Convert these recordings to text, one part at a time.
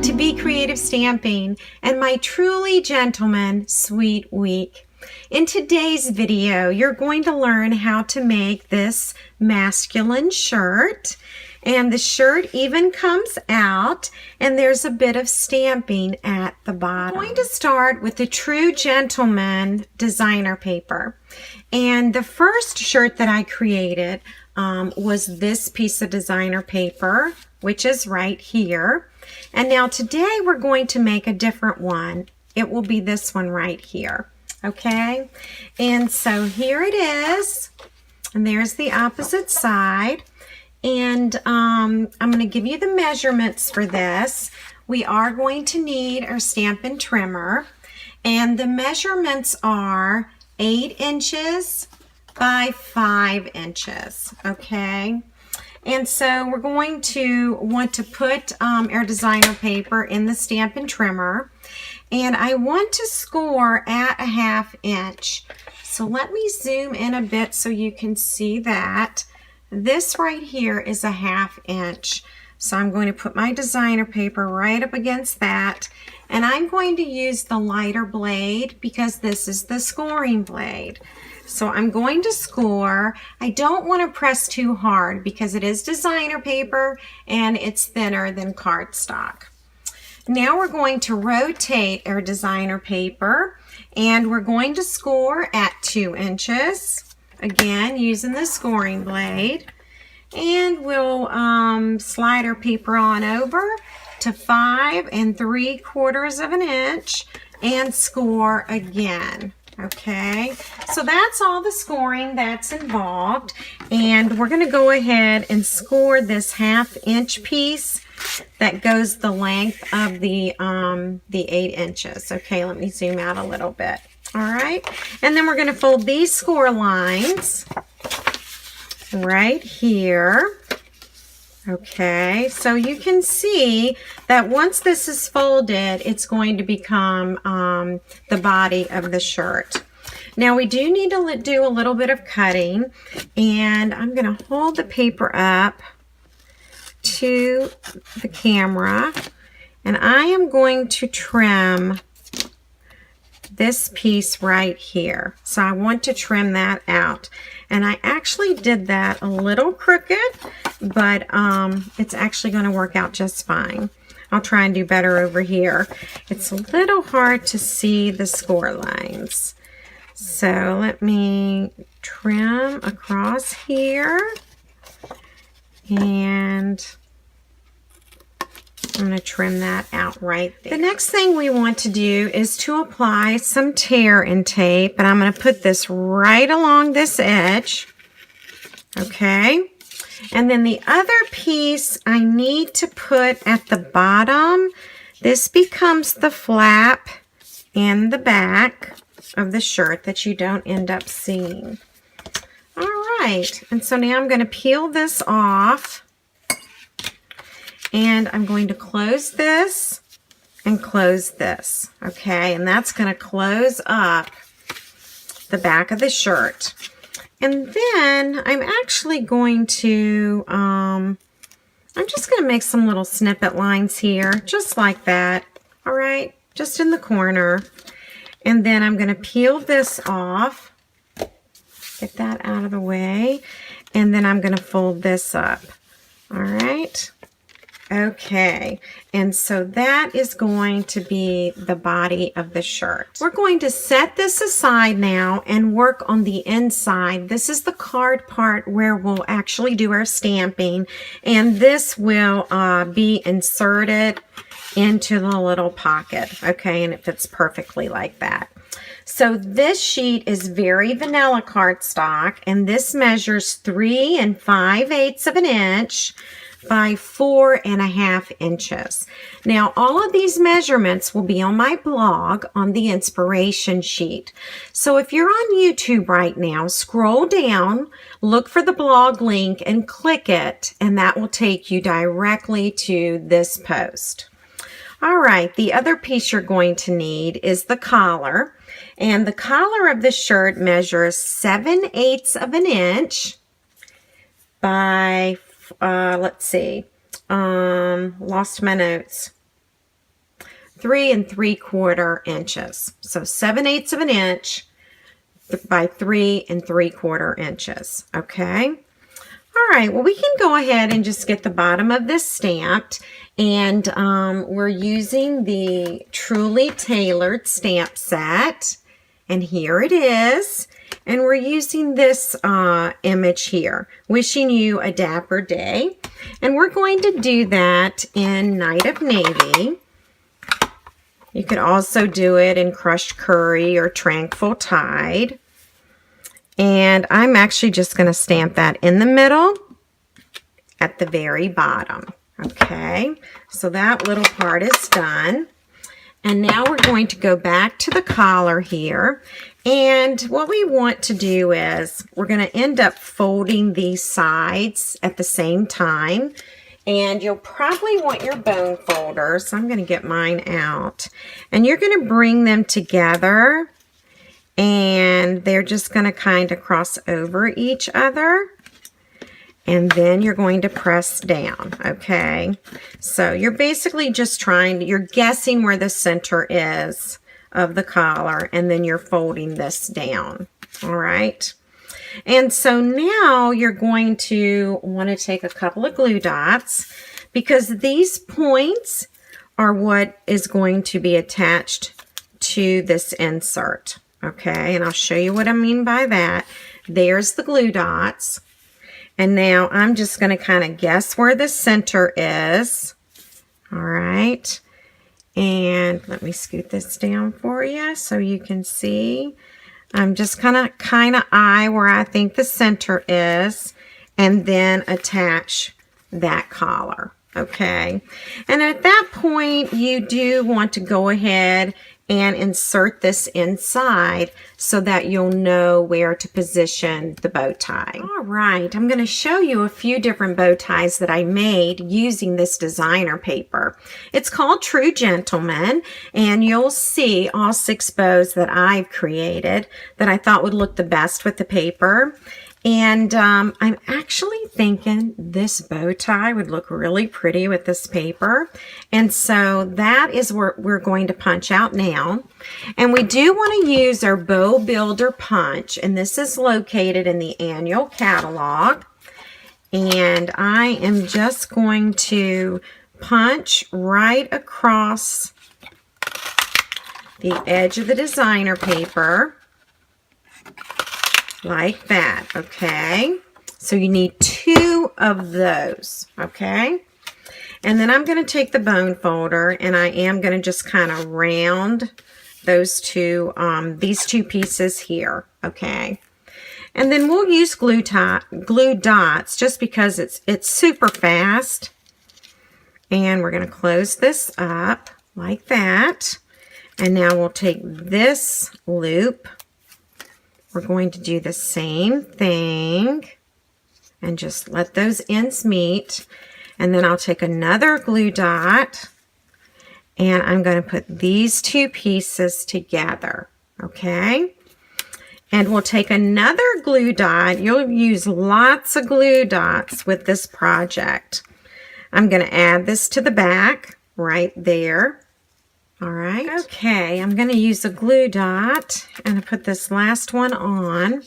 to Be Creative Stamping and my truly gentleman sweet week. In today's video, you're going to learn how to make this masculine shirt. And the shirt even comes out and there's a bit of stamping at the bottom. I'm going to start with the True Gentleman designer paper. And the first shirt that I created was this piece of designer paper, which is right here. And now today we're going to make a different one. It will be this one right here. Okay? And so here it is. And there's the opposite side. And I'm going to give you the measurements for this. We are going to need our Stampin' Trimmer. And the measurements are 8 inches by 5 inches. Okay? And so we're going to want to put our designer paper in the Stampin' Trimmer. And I want to score at a 1/2 inch. So let me zoom in a bit so you can see that. This right here is a 1/2 inch. So I'm going to put my designer paper right up against that. And I'm going to use the lighter blade because this is the scoring blade. So I'm going to score. I don't want to press too hard because it is designer paper and it's thinner than cardstock. Now we're going to rotate our designer paper and we're going to score at 2 inches. Again, using the scoring blade. And we'll slide our paper on over to 5 3/4 inch and score again. Okay, so that's all the scoring that's involved. And we're going to go ahead and score this 1/2 inch piece that goes the length of the 8 inches. Okay, let me zoom out a little bit. All right, and then we're going to fold these score lines right here. Okay, so you can see that once this is folded, it's going to become the body of the shirt. Now we do need to do a little bit of cutting, and I'm going to hold the paper up to the camera, and I am going to trim this piece right here. So I want to trim that out. And I actually did that a little crooked, but it's actually going to work out just fine. I'll try and do better over here. It's a little hard to see the score lines. So let me trim across here. And I'm going to trim that out right there. The next thing we want to do is to apply some tear and tape, and I'm going to put this right along this edge. Okay, and then the other piece I need to put at the bottom. This becomes the flap in the back of the shirt that you don't end up seeing. All right, and so now I'm going to peel this off. And I'm going to close this and close this, okay? And that's going to close up the back of the shirt. And then I'm actually going to, I'm just going to make some little snippet lines here, just like that, all right? Just in the corner. And then I'm going to peel this off, get that out of the way, and then I'm going to fold this up, all right? Okay, and so that is going to be the body of the shirt. We're going to set this aside now and work on the inside. This is the card part where we'll actually do our stamping, and this will be inserted into the little pocket, okay, and it fits perfectly like that. So this sheet is very vanilla cardstock, and this measures 3 5/8 inch by 4 1/2 inches. Now all of these measurements will be on my blog on the inspiration sheet. So if you're on YouTube right now, scroll down, look for the blog link and click it, and that will take you directly to this post. All right, the other piece you're going to need is the collar, and the collar of the shirt measures 7/8 inch by let's see, lost my notes. 3 3/4 inches. So 7/8 of an inch by 3 3/4 inches. Okay. All right, well, we can go ahead and just get the bottom of this stamped, and we're using the Truly Tailored stamp set, and here it is, and we're using this image here, wishing you a dapper day, and we're going to do that in Night of Navy. You could also do it in Crushed Curry or Tranquil Tide. And I'm actually just going to stamp that in the middle at the very bottom. Okay, so that little part is done. And now we're going to go back to the collar here. And what we want to do is we're going to end up folding these sides at the same time. And you'll probably want your bone folder. So I'm going to get mine out. And you're going to bring them together. And they're just going to kind of cross over each other. And then you're going to press down, okay? So you're basically just you're guessing where the center is of the collar, and then you're folding this down, all right? And so now you're going to want to take a couple of glue dots, because these points are what is going to be attached to this insert. Okay, and I'll show you what I mean by that. There's the glue dots. And now I'm just going to kind of guess where the center is. All right. And let me scoot this down for you so you can see. I'm just kind of eye where I think the center is, and then attach that collar. Okay. And at that point, you do want to go ahead and insert this inside so that you'll know where to position the bow tie. All right, I'm going to show you a few different bow ties that I made using this designer paper. It's called True Gentleman, and you'll see all 6 bows that I've created that I thought would look the best with the paper. And I'm actually thinking this bow tie would look really pretty with this paper. And so that is what we're going to punch out now. And we do want to use our Bow Builder punch. And this is located in the annual catalog. And I am just going to punch right across the edge of the designer paper. Like that, okay? So you need 2 of those, okay? And then I'm going to take the bone folder, and I am going to just kind of round those these 2 pieces here, okay? And then we'll use glue dots just because it's super fast. And we're going to close this up like that. And now we'll take this loop. We're going to do the same thing and just let those ends meet. And then I'll take another glue dot, and I'm going to put these 2 pieces together, okay? And we'll take another glue dot. You'll use lots of glue dots with this project. I'm going to add this to the back right there. All right. Okay, I'm going to use a glue dot and put this last one on,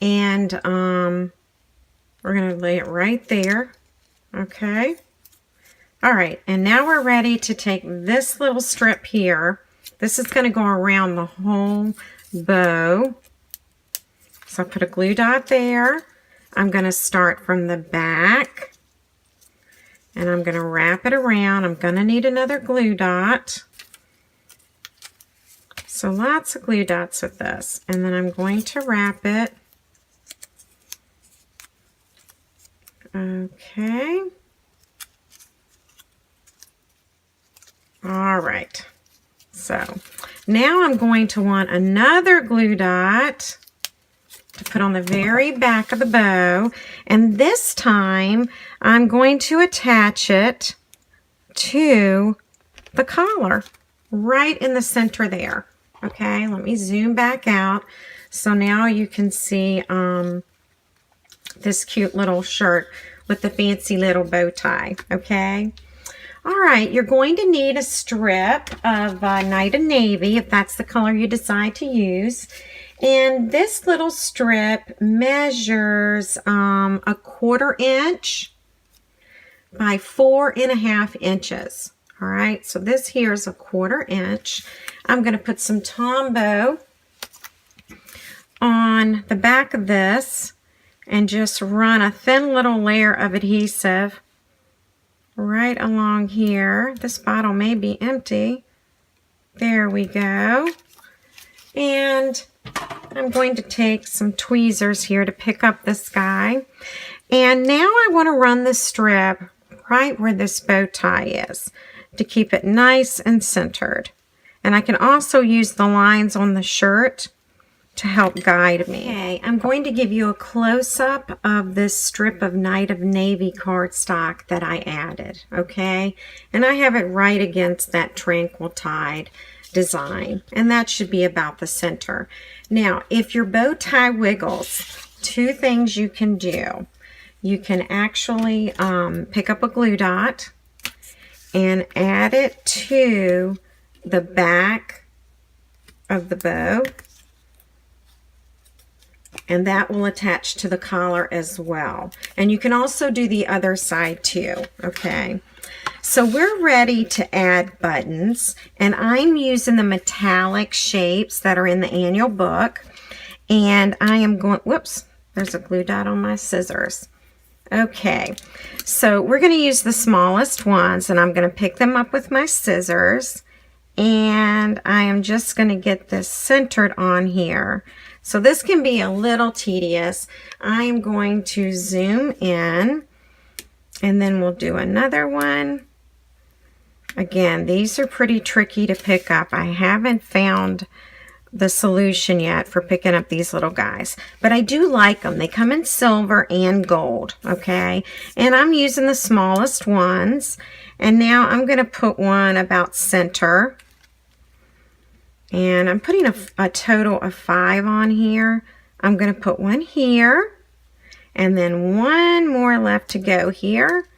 and we're going to lay it right there. Okay. All right, and now we're ready to take this little strip here. This is going to go around the whole bow. So I'll put a glue dot there. I'm going to start from the back, and I'm going to wrap it around. I'm going to need another glue dot. So lots of glue dots with this. And then I'm going to wrap it. Okay. All right. So now I'm going to want another glue dot to put on the very back of the bow. And this time I'm going to attach it to the collar right in the center there. Okay, let me zoom back out. So now you can see this cute little shirt with the fancy little bow tie. Okay. All right, you're going to need a strip of Night of Navy if that's the color you decide to use. And this little strip measures a 1/4 inch by 4.5 inches. All right, so this here is a 1/4 inch. I'm going to put some Tombow on the back of this and just run a thin little layer of adhesive right along here. This bottle may be empty. There we go. And I'm going to take some tweezers here to pick up this guy. And now I want to run the strip right where this bow tie is to keep it nice and centered. And I can also use the lines on the shirt to help guide me. Okay, I'm going to give you a close-up of this strip of Night of Navy cardstock that I added, okay? And I have it right against that Tranquil Tide design, and that should be about the center. Now, if your bow tie wiggles, 2 things you can do. You can actually pick up a glue dot and add it to the back of the bow, and that will attach to the collar as well. And you can also do the other side too, okay? So we're ready to add buttons, and I'm using the metallic shapes that are in the annual book, and I am going, whoops, there's a glue dot on my scissors. Okay, so we're going to use the smallest ones, and I'm going to pick them up with my scissors, and I am just going to get this centered on here. So this can be a little tedious. I am going to zoom in, and then we'll do another one. Again, these are pretty tricky to pick up. I haven't found the solution yet for picking up these little guys, but I do like them. They come in silver and gold, okay? And I'm using the smallest ones, and now I'm going to put one about center. And I'm putting a total of 5 on here. I'm going to put one here, and then one more left to go here.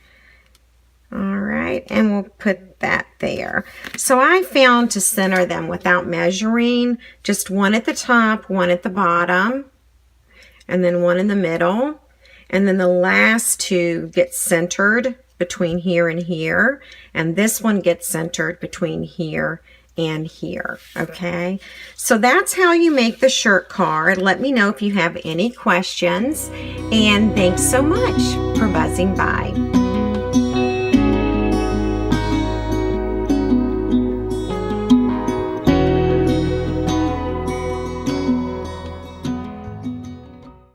All right, and we'll put that there. So I found to center them without measuring, just one at the top, one at the bottom, and then one in the middle. And then the last 2 get centered between here and here, and this one gets centered between here and here, okay? So that's how you make the shirt card. Let me know if you have any questions, and thanks so much for buzzing by.